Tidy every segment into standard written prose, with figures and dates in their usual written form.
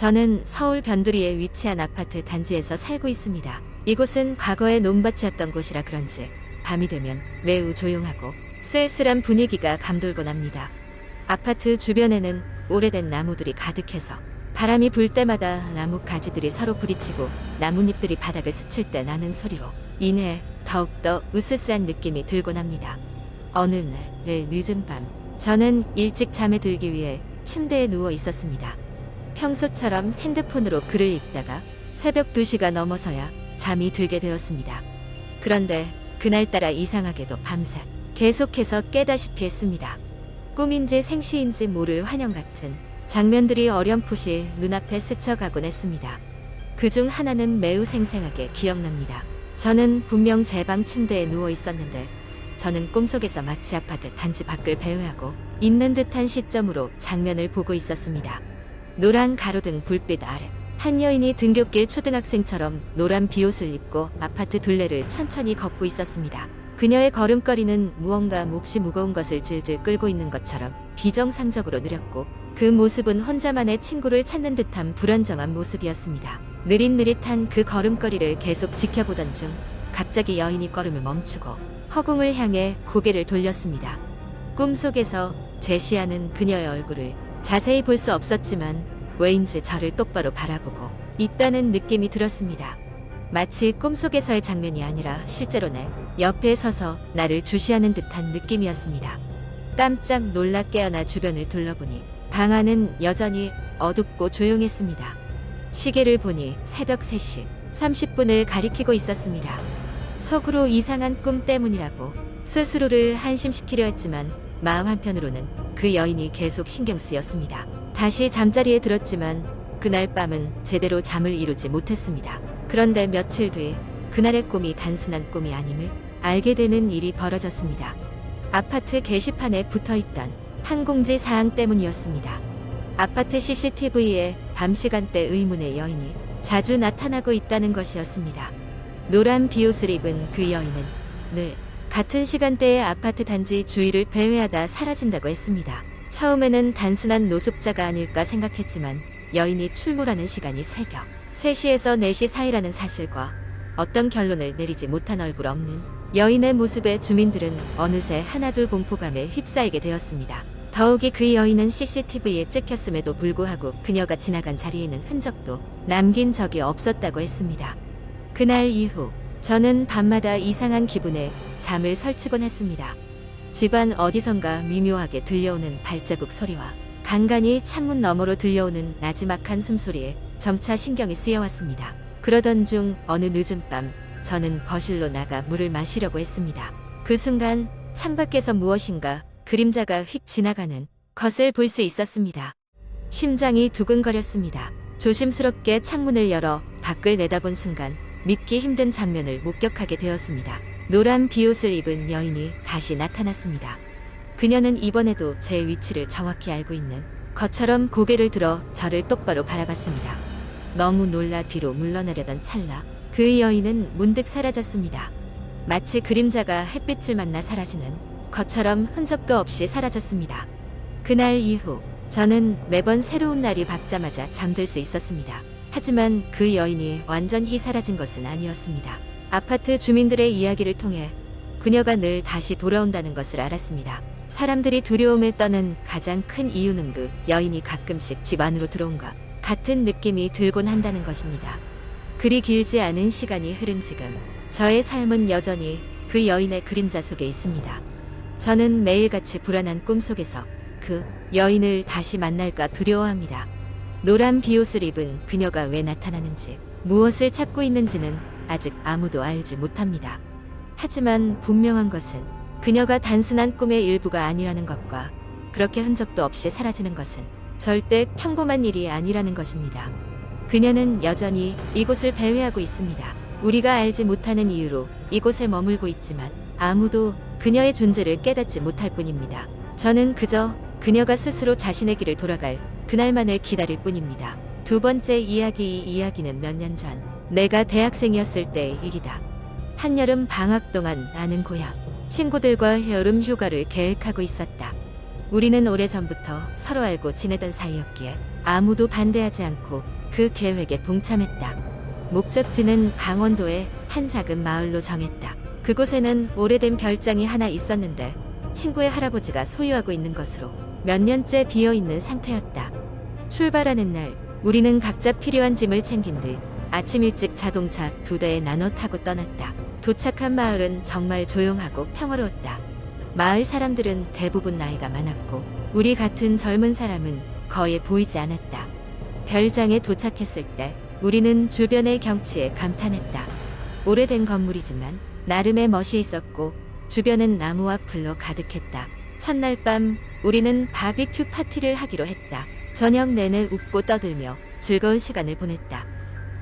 저는 서울 변두리에 위치한 아파트 단지에서 살고 있습니다. 이곳은 과거의 논밭이었던 곳이라 그런지 밤이 되면 매우 조용하고 쓸쓸한 분위기가 감돌곤 합니다. 아파트 주변에는 오래된 나무들이 가득해서 바람이 불 때마다 나무 가지들이 서로 부딪히고 나뭇잎들이 바닥을 스칠 때 나는 소리로 인해 더욱더 으스스한 느낌이 들곤 합니다. 어느 날 늦은 밤, 저는 일찍 잠에 들기 위해 침대에 누워 있었습니다. 평소처럼 핸드폰으로 글을 읽다가 새벽 2시가 넘어서야 잠이 들게 되었습니다. 그런데 그날따라 이상하게도 밤새 계속해서 깨다시피 했습니다. 꿈인지 생시인지 모를 환영 같은 장면들이 어렴풋이 눈앞에 스쳐가곤 했습니다. 그중 하나는 매우 생생하게 기억납니다. 저는 분명 제 방 침대에 누워 있었는데 저는 꿈속에서 마치 아파트 단지 밖을 배회하고 있는 듯한 시점으로 장면을 보고 있었습니다. 노란 가로등 불빛 아래 한 여인이 등굣길 초등학생처럼 노란 비옷을 입고 아파트 둘레를 천천히 걷고 있었습니다. 그녀의 걸음걸이는 무언가 몫이 무거운 것을 질질 끌고 있는 것처럼 비정상적으로 느렸고 그 모습은 혼자만의 친구를 찾는 듯한 불안정한 모습이었습니다. 느릿느릿한 그 걸음걸이를 계속 지켜보던 중 갑자기 여인이 걸음을 멈추고 허공을 향해 고개를 돌렸습니다. 꿈속에서 제시하는 그녀의 얼굴을 자세히 볼 수 없었지만 왜인지 저를 똑바로 바라보고 있다는 느낌이 들었습니다. 마치 꿈속에서의 장면이 아니라 실제로 내 옆에 서서 나를 주시하는 듯한 느낌이었습니다. 깜짝 놀라 깨어나 주변을 둘러보니 방 안은 여전히 어둡고 조용했습니다. 시계를 보니 새벽 3시 30분을 가리키고 있었습니다. 속으로 이상한 꿈 때문이라고 스스로를 한심시키려 했지만 마음 한편으로는 그 여인이 계속 신경 쓰였습니다. 다시 잠자리에 들었지만 그날 밤은 제대로 잠을 이루지 못했습니다. 그런데 며칠 뒤 그날의 꿈이 단순한 꿈이 아님을 알게 되는 일이 벌어졌습니다. 아파트 게시판에 붙어있던 한 공지 사항 때문이었습니다. 아파트 CCTV에 밤 시간대 의문의 여인이 자주 나타나고 있다는 것이었습니다. 노란 비옷을 입은 그 여인은 늘 같은 시간대에 아파트 단지 주위를 배회하다 사라진다고 했습니다. 처음에는 단순한 노숙자가 아닐까 생각했지만 여인이 출몰하는 시간이 새벽 3시에서 4시 사이라는 사실과 어떤 결론을 내리지 못한 얼굴 없는 여인의 모습에 주민들은 어느새 하나둘 공포감에 휩싸이게 되었습니다. 더욱이 그 여인은 CCTV에 찍혔음에도 불구하고 그녀가 지나간 자리에는 흔적도 남긴 적이 없었다고 했습니다. 그날 이후 저는 밤마다 이상한 기분에 잠을 설치곤 했습니다. 집안 어디선가 미묘하게 들려오는 발자국 소리와 간간히 창문 너머로 들려오는 나지막한 숨소리에 점차 신경이 쓰여왔습니다. 그러던 중 어느 늦은 밤 저는 거실로 나가 물을 마시려고 했습니다. 그 순간 창밖에서 무엇인가 그림자가 휙 지나가는 것을 볼 수 있었습니다. 심장이 두근거렸습니다. 조심스럽게 창문을 열어 밖을 내다본 순간 믿기 힘든 장면을 목격하게 되었습니다. 노란 비옷을 입은 여인이 다시 나타났습니다. 그녀는 이번에도 제 위치를 정확히 알고 있는 것처럼 고개를 들어 저를 똑바로 바라봤습니다. 너무 놀라 뒤로 물러나려던 찰나 그 여인은 문득 사라졌습니다. 마치 그림자가 햇빛을 만나 사라지는 것처럼 흔적도 없이 사라졌습니다. 그날 이후 저는 매번 새로운 날이 밝자마자 잠들 수 있었습니다. 하지만 그 여인이 완전히 사라진 것은 아니었습니다. 아파트 주민들의 이야기를 통해 그녀가 늘 다시 돌아온다는 것을 알았습니다. 사람들이 두려움에 떠는 가장 큰 이유는 그 여인이 가끔씩 집 안으로 들어온 것 같은 느낌이 들곤 한다는 것입니다. 그리 길지 않은 시간이 흐른 지금 저의 삶은 여전히 그 여인의 그림자 속에 있습니다. 저는 매일같이 불안한 꿈속에서 그 여인을 다시 만날까 두려워합니다. 노란 비옷을 입은 그녀가 왜 나타나는지 무엇을 찾고 있는지는 아직 아무도 알지 못합니다. 하지만 분명한 것은 그녀가 단순한 꿈의 일부가 아니라는 것과 그렇게 흔적도 없이 사라지는 것은 절대 평범한 일이 아니라는 것입니다. 그녀는 여전히 이곳을 배회하고 있습니다. 우리가 알지 못하는 이유로 이곳에 머물고 있지만 아무도 그녀의 존재를 깨닫지 못할 뿐입니다. 저는 그저 그녀가 스스로 자신의 길을 돌아갈 그날만을 기다릴 뿐입니다. 두 번째 이야기. 이 이야기는 몇 년 전 내가 대학생이었을 때의 일이다. 한여름 방학 동안 나는 고향 친구들과 여름 휴가를 계획하고 있었다. 우리는 오래전부터 서로 알고 지내던 사이였기에 아무도 반대하지 않고 그 계획에 동참했다. 목적지는 강원도의 한 작은 마을로 정했다. 그곳에는 오래된 별장이 하나 있었는데 친구의 할아버지가 소유하고 있는 것으로 몇 년째 비어있는 상태였다. 출발하는 날 우리는 각자 필요한 짐을 챙긴 뒤 아침 일찍 자동차 2대에 나눠 타고 떠났다. 도착한 마을은 정말 조용하고 평화로웠다. 마을 사람들은 대부분 나이가 많았고 우리 같은 젊은 사람은 거의 보이지 않았다. 별장에 도착했을 때 우리는 주변의 경치에 감탄했다. 오래된 건물이지만 나름의 멋이 있었고 주변은 나무와 풀로 가득했다. 첫날 밤 우리는 바비큐 파티를 하기로 했다. 저녁 내내 웃고 떠들며 즐거운 시간을 보냈다.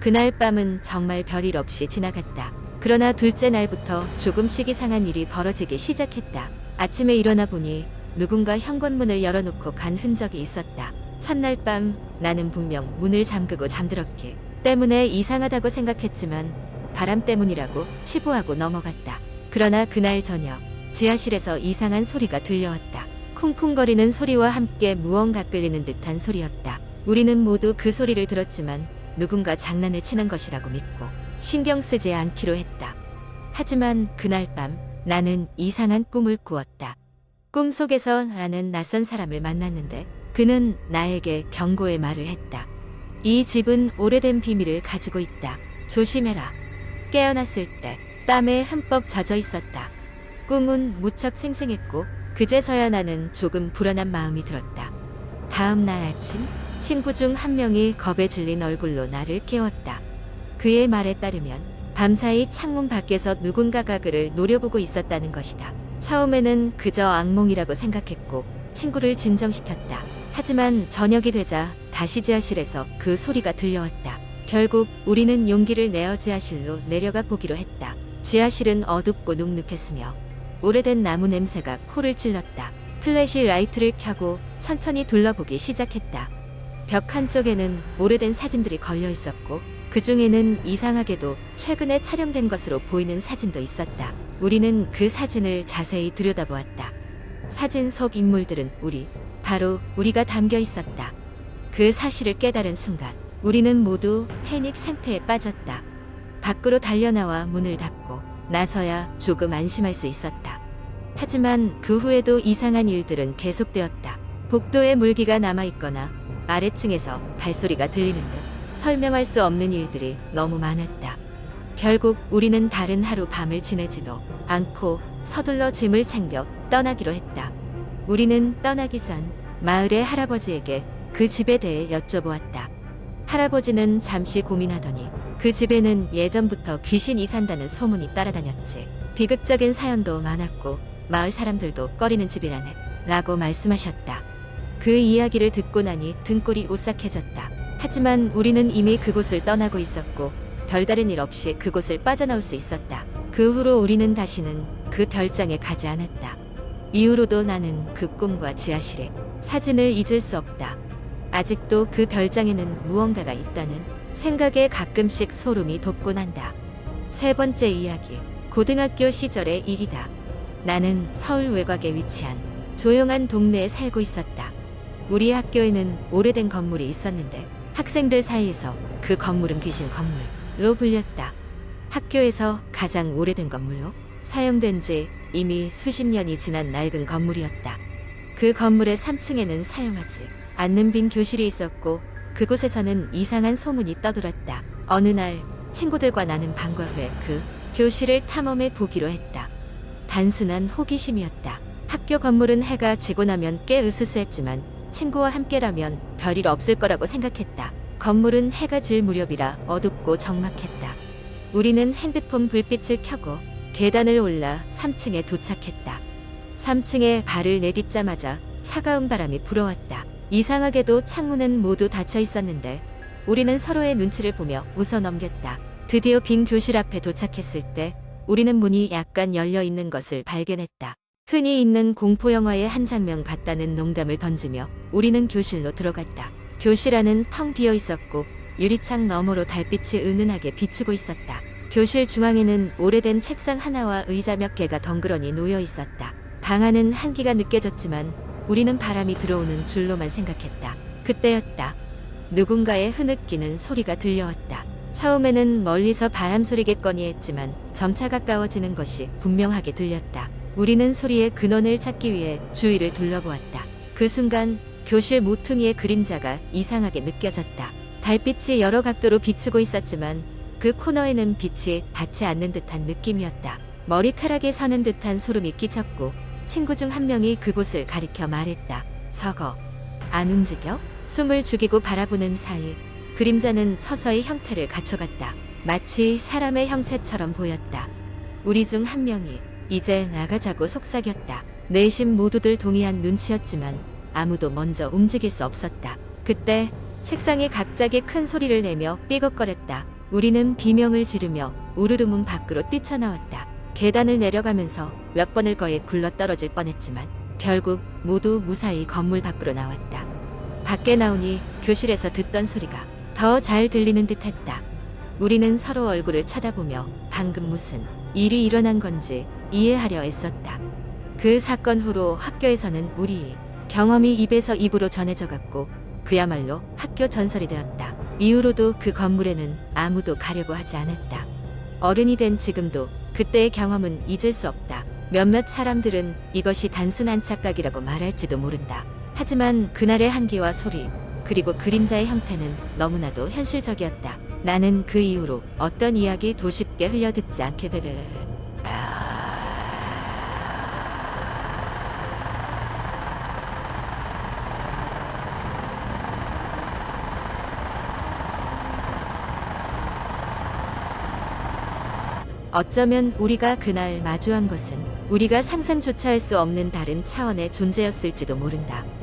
그날 밤은 정말 별일 없이 지나갔다. 그러나 둘째 날부터 조금씩 이상한 일이 벌어지기 시작했다. 아침에 일어나 보니 누군가 현관문을 열어놓고 간 흔적이 있었다. 첫날 밤 나는 분명 문을 잠그고 잠들었기 때문에 이상하다고 생각했지만 바람 때문이라고 치부하고 넘어갔다. 그러나 그날 저녁 지하실에서 이상한 소리가 들려왔다. 쿵쿵거리는 소리와 함께 무언가 끌리는 듯한 소리였다. 우리는 모두 그 소리를 들었지만 누군가 장난을 치는 것이라고 믿고 신경 쓰지 않기로 했다. 하지만 그날 밤 나는 이상한 꿈을 꾸었다. 꿈속에서 나는 낯선 사람을 만났는데 그는 나에게 경고의 말을 했다. 이 집은 오래된 비밀을 가지고 있다. 조심해라. 깨어났을 때 땀에 흠뻑 젖어 있었다. 꿈은 무척 생생했고 그제서야 나는 조금 불안한 마음이 들었다. 다음 날 아침 친구 중 한 명이 겁에 질린 얼굴로 나를 깨웠다. 그의 말에 따르면 밤사이 창문 밖에서 누군가가 그를 노려보고 있었다는 것이다. 처음에는 그저 악몽이라고 생각했고 친구를 진정시켰다. 하지만 저녁이 되자 다시 지하실에서 그 소리가 들려왔다. 결국 우리는 용기를 내어 지하실로 내려가 보기로 했다. 지하실은 어둡고 눅눅했으며 오래된 나무 냄새가 코를 찔렀다. 플래시 라이트를 켜고 천천히 둘러보기 시작했다. 벽 한쪽에는 오래된 사진들이 걸려 있었고 그 중에는 이상하게도 최근에 촬영된 것으로 보이는 사진도 있었다. 우리는 그 사진을 자세히 들여다보았다. 사진 속 인물들은 바로 우리가 담겨 있었다. 그 사실을 깨달은 순간 우리는 모두 패닉 상태에 빠졌다. 밖으로 달려나와 문을 닫고 나서야 조금 안심할 수 있었다. 하지만 그 후에도 이상한 일들은 계속되었다. 복도에 물기가 남아있거나 아래층에서 발소리가 들리는 듯 설명할 수 없는 일들이 너무 많았다. 결국 우리는 다른 하루 밤을 지내지도 않고 서둘러 짐을 챙겨 떠나기로 했다. 우리는 떠나기 전 마을의 할아버지에게 그 집에 대해 여쭤보았다. 할아버지는 잠시 고민하더니 그 집에는 예전부터 귀신이 산다는 소문이 따라다녔지. 비극적인 사연도 많았고 마을 사람들도 꺼리는 집이라네 라고 말씀하셨다. 그 이야기를 듣고 나니 등골이 오싹해졌다. 하지만 우리는 이미 그곳을 떠나고 있었고 별다른 일 없이 그곳을 빠져나올 수 있었다. 그 후로 우리는 다시는 그 별장에 가지 않았다. 이후로도 나는 그 꿈과 지하실의 사진을 잊을 수 없다. 아직도 그 별장에는 무언가가 있다는 생각에 가끔씩 소름이 돋곤 한다. 세 번째 이야기, 고등학교 시절의 일이다. 나는 서울 외곽에 위치한 조용한 동네에 살고 있었다. 우리 학교에는 오래된 건물이 있었는데 학생들 사이에서 그 건물은 귀신 건물로 불렸다. 학교에서 가장 오래된 건물로 사용된 지 이미 수십 년이 지난 낡은 건물이었다. 그 건물의 3층에는 사용하지 않는 빈 교실이 있었고 그곳에서는 이상한 소문이 떠돌았다. 어느 날 친구들과 나는 방과 후에 그 교실을 탐험해 보기로 했다. 단순한 호기심이었다. 학교 건물은 해가 지고 나면 꽤 으스스했지만 친구와 함께라면 별일 없을 거라고 생각했다. 건물은 해가 질 무렵이라 어둡고 적막했다. 우리는 핸드폰 불빛을 켜고 계단을 올라 3층에 도착했다. 3층에 발을 내딛자마자 차가운 바람이 불어왔다. 이상하게도 창문은 모두 닫혀 있었는데 우리는 서로의 눈치를 보며 웃어 넘겼다. 드디어 빈 교실 앞에 도착했을 때 우리는 문이 약간 열려 있는 것을 발견했다. 흔히 있는 공포영화의 한 장면 같다는 농담을 던지며 우리는 교실로 들어갔다. 교실 안은 텅 비어 있었고 유리창 너머로 달빛이 은은하게 비추고 있었다. 교실 중앙에는 오래된 책상 하나와 의자 몇 개가 덩그러니 놓여 있었다. 방 안은 한기가 느껴졌지만 우리는 바람이 들어오는 줄로만 생각했다. 그때였다. 누군가의 흐느끼는 소리가 들려왔다. 처음에는 멀리서 바람 소리겠거니 했지만 점차 가까워지는 것이 분명하게 들렸다. 우리는 소리의 근원을 찾기 위해 주위를 둘러보았다. 그 순간 교실 모퉁이의 그림자가 이상하게 느껴졌다. 달빛이 여러 각도로 비추고 있었지만 그 코너에는 빛이 닿지 않는 듯한 느낌이었다. 머리카락에 서는 듯한 소름이 끼쳤고 친구 중 한 명이 그곳을 가리켜 말했다. 저거 안 움직여? 숨을 죽이고 바라보는 사이 그림자는 서서히 형태를 갖춰갔다. 마치 사람의 형체처럼 보였다. 우리 중 한 명이 이제 나가자고 속삭였다. 넷인 모두들 동의한 눈치였지만 아무도 먼저 움직일 수 없었다. 그때 책상에 갑자기 큰 소리를 내며 삐걱거렸다. 우리는 비명을 지르며 우르르 문 밖으로 뛰쳐나왔다. 계단을 내려가면서 몇 번을 거에 굴러떨어질 뻔했지만 결국 모두 무사히 건물 밖으로 나왔다. 밖에 나오니 교실에서 듣던 소리가 더 잘 들리는 듯했다. 우리는 서로 얼굴을 쳐다보며 방금 무슨 일이 일어난 건지 이해하려 애썼다. 그 사건 후로 학교에서는 우리 경험이 입에서 입으로 전해져 갔고 그야말로 학교 전설이 되었다. 이후로도 그 건물에는 아무도 가려고 하지 않았다. 어른이 된 지금도 그때의 경험은 잊을 수 없다. 몇몇 사람들은 이것이 단순한 착각이라고 말할지도 모른다. 하지만 그날의 한기와 소리, 그리고 그림자의 형태는 너무나도 현실적이었다. 나는 그 이후로 어떤 이야기도 쉽게 흘려듣지 않게 되었다. 어쩌면 우리가 그날 마주한 것은 우리가 상상조차 할 수 없는 다른 차원의 존재였을지도 모른다.